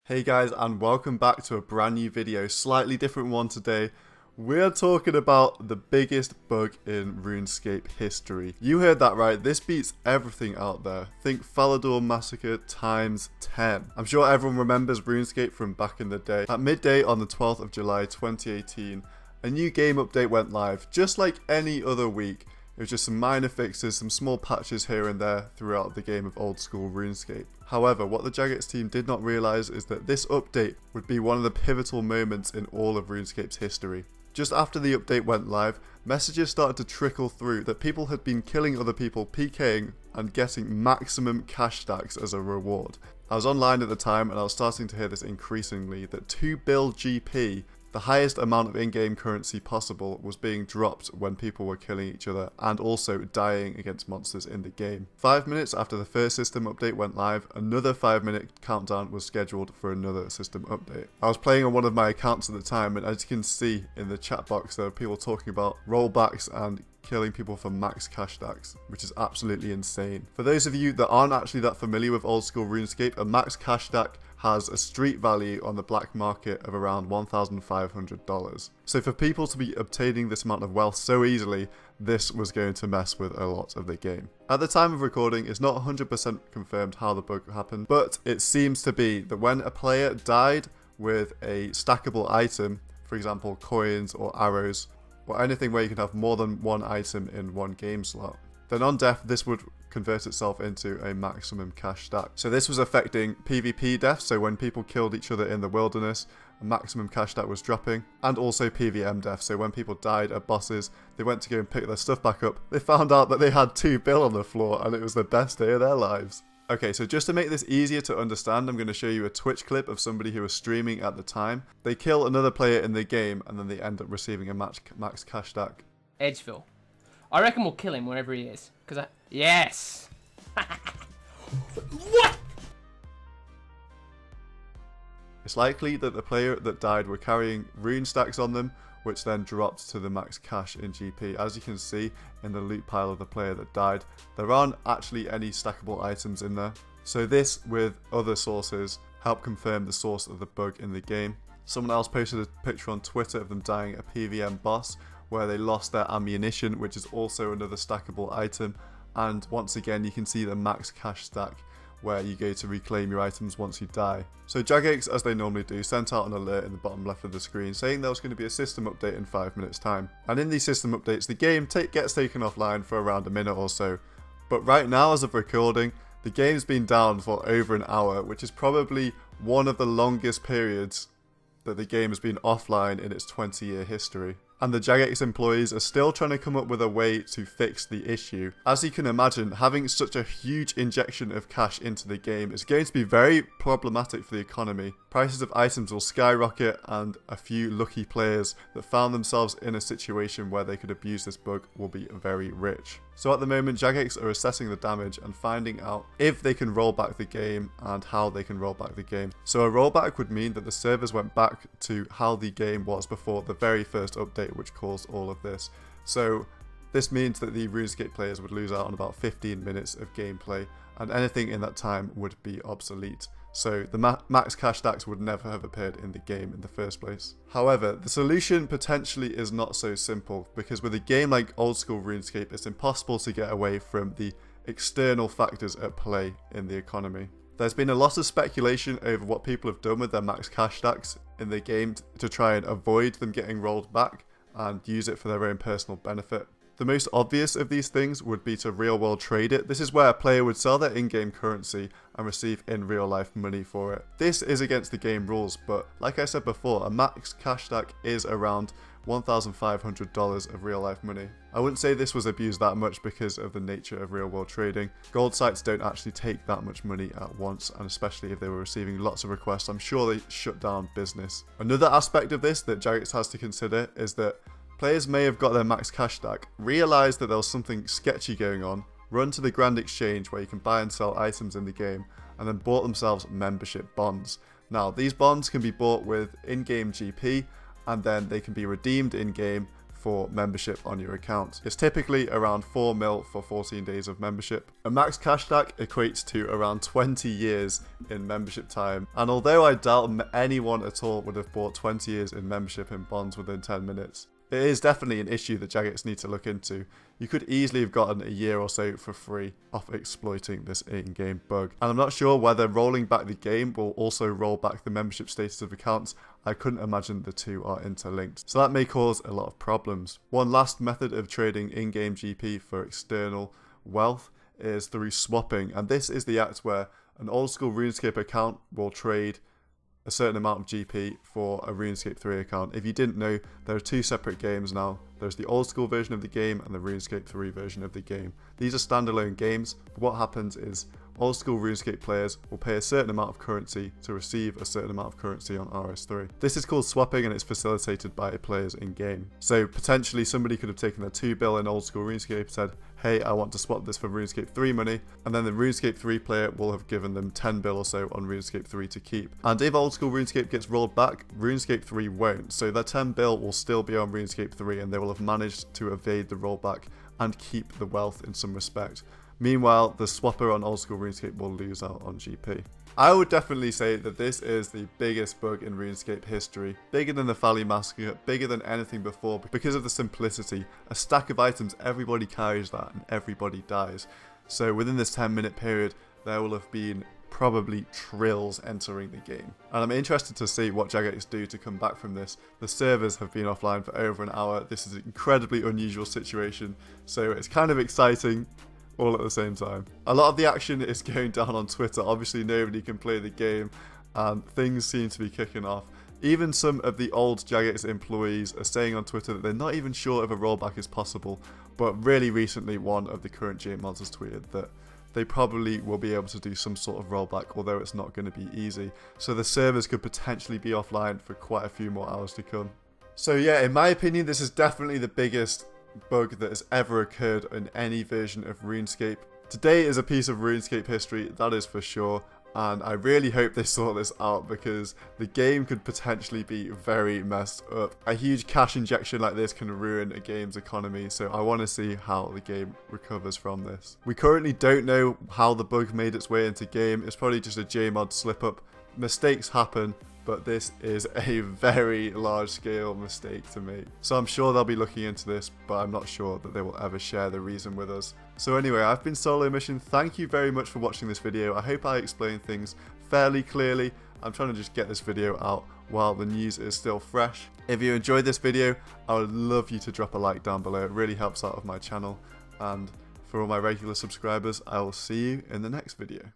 Hey guys, and welcome back to a brand new video, slightly different one today. We're talking about the biggest bug in RuneScape history. You heard that right, this beats everything out there. Think Falador Massacre times 10. I'm sure everyone remembers RuneScape from back in the day. At midday on the 12th of July 2018, a new game update went live, just like any other week. It was just some minor fixes, some small patches here and there throughout the game of old school RuneScape. However, what the Jagex team did not realise is that this update would be one of the pivotal moments in all of RuneScape's history. Just after the update went live, messages started to trickle through that people had been killing other people, PKing, and getting maximum cash stacks as a reward. I was online at the time and I was starting to hear this increasingly, that 2 bill GP, the highest amount of in-game currency possible, was being dropped when people were killing each other and also dying against monsters in the game. 5 minutes after the first system update went live, another 5-minute countdown was scheduled for another system update. I was playing on one of my accounts at the time, and as you can see in the chat box, there are people talking about rollbacks and killing people for max cash stacks, which is absolutely insane. For those of you that aren't actually that familiar with old school RuneScape, a max cash stack has a street value on the black market of around $1,500. So for people to be obtaining this amount of wealth so easily, this was going to mess with a lot of the game. At the time of recording, it's not 100% confirmed how the bug happened, but it seems to be that when a player died with a stackable item, for example coins or arrows, or anything where you can have more than one item in one game slot, then on death this would convert itself into a maximum cash stack. So this was affecting PvP deaths, so when people killed each other in the wilderness, a maximum cash stack was dropping, and also PvM deaths, so when people died at bosses, they went to go and pick their stuff back up, they found out that they had 2 bill on the floor and it was the best day of their lives. Okay, so just to make this easier to understand, I'm going to show you a Twitch clip of somebody who was streaming at the time. They kill another player in the game and then they end up receiving a max cash stack. Edgeville. I reckon we'll kill him wherever he is. Yes! What? It's likely that the player that died were carrying rune stacks on them, which then dropped to the max cash in GP. As you can see in the loot pile of the player that died, there aren't actually any stackable items in there. So this, with other sources, helped confirm the source of the bug in the game. Someone else posted a picture on Twitter of them dying a PvM boss, where they lost their ammunition, which is also another stackable item. And once again, you can see the max cash stack, where you go to reclaim your items once you die. So Jagex, as they normally do, sent out an alert in the bottom left of the screen saying there was going to be a system update in 5 minutes time. And in these system updates, the game gets taken offline for around a minute or so. But right now, as of recording, the game's been down for over an hour, which is probably one of the longest periods that the game has been offline in its 20-year history. And the Jagex employees are still trying to come up with a way to fix the issue. As you can imagine, having such a huge injection of cash into the game is going to be very problematic for the economy. Prices of items will skyrocket, and a few lucky players that found themselves in a situation where they could abuse this bug will be very rich. So at the moment, Jagex are assessing the damage and finding out if they can roll back the game and how they can roll back the game. So a rollback would mean that the servers went back to how the game was before the very first update, which caused all of this. So this means that the RuneScape players would lose out on about 15 minutes of gameplay, and anything in that time would be obsolete. So the max cash stacks would never have appeared in the game in the first place. However, the solution potentially is not so simple, because with a game like old school RuneScape, it's impossible to get away from the external factors at play in the economy. There's been a lot of speculation over what people have done with their max cash stacks in the game to try and avoid them getting rolled back and use it for their own personal benefit. The most obvious of these things would be to real world trade it. This is where a player would sell their in-game currency and receive in real life money for it. This is against the game rules, but like I said before, a max cash stack is around $1,500 of real life money. I wouldn't say this was abused that much because of the nature of real world trading. Gold sites don't actually take that much money at once, and especially if they were receiving lots of requests, I'm sure they shut down business. Another aspect of this that Jagex has to consider is that players may have got their max cash stack, realised that there was something sketchy going on, run to the Grand Exchange where you can buy and sell items in the game, and then bought themselves membership bonds. Now, these bonds can be bought with in-game GP, and then they can be redeemed in-game for membership on your account. It's typically around 4 mil for 14 days of membership. A max cash stack equates to around 20 years in membership time, and although I doubt anyone at all would have bought 20 years in membership in bonds within 10 minutes, it is definitely an issue that Jagex need to look into. You could easily have gotten a year or so for free off exploiting this in-game bug. And I'm not sure whether rolling back the game will also roll back the membership status of accounts. I couldn't imagine the two are interlinked. So that may cause a lot of problems. One last method of trading in-game GP for external wealth is through swapping. And this is the act where an old school Runescape account will trade a certain amount of GP for a Runescape 3 account. If you didn't know, there are two separate games now. There's the old school version of the game and the Runescape 3 version of the game. These are standalone games, but what happens is old school Runescape players will pay a certain amount of currency to receive a certain amount of currency on RS3. This is called swapping, and it's facilitated by players in game. So potentially somebody could have taken their 2 bill in old school Runescape and said, hey, I want to swap this for RuneScape 3 money, and then the RuneScape 3 player will have given them 10 bill or so on RuneScape 3 to keep. And if old school RuneScape gets rolled back, RuneScape 3 won't, so that 10 bill will still be on RuneScape 3, and they will have managed to evade the rollback and keep the wealth in some respect. Meanwhile, the swapper on old school RuneScape will lose out on GP. I would definitely say that this is the biggest bug in RuneScape history. Bigger than the Valley Massacre, bigger than anything before because of the simplicity. A stack of items, everybody carries that and everybody dies. So within this 10-minute period, there will have been probably trills entering the game. And I'm interested to see what Jagex do to come back from this. The servers have been offline for over an hour. This is an incredibly unusual situation, so it's kind of exciting all at the same time. A lot of the action is going down on Twitter. Obviously nobody can play the game and things seem to be kicking off. Even some of the old Jagex employees are saying on Twitter that they're not even sure if a rollback is possible, but really recently one of the current GM mods has tweeted that they probably will be able to do some sort of rollback, although it's not going to be easy. So the servers could potentially be offline for quite a few more hours to come. So yeah, in my opinion, this is definitely the biggest bug that has ever occurred in any version of RuneScape. Today is a piece of RuneScape history, that is for sure, and I really hope they sort this out because the game could potentially be very messed up. A huge cash injection like this can ruin a game's economy, so I want to see how the game recovers from this. We currently don't know how the bug made its way into game. It's probably just a JMod slip up. Mistakes happen, but this is a very large scale mistake to make. So I'm sure they'll be looking into this, but I'm not sure that they will ever share the reason with us. So anyway, I've been Solo Mission. Thank you very much for watching this video. I hope I explained things fairly clearly. I'm trying to just get this video out while the news is still fresh. If you enjoyed this video, I would love you to drop a like down below. It really helps out of my channel. And for all my regular subscribers, I will see you in the next video.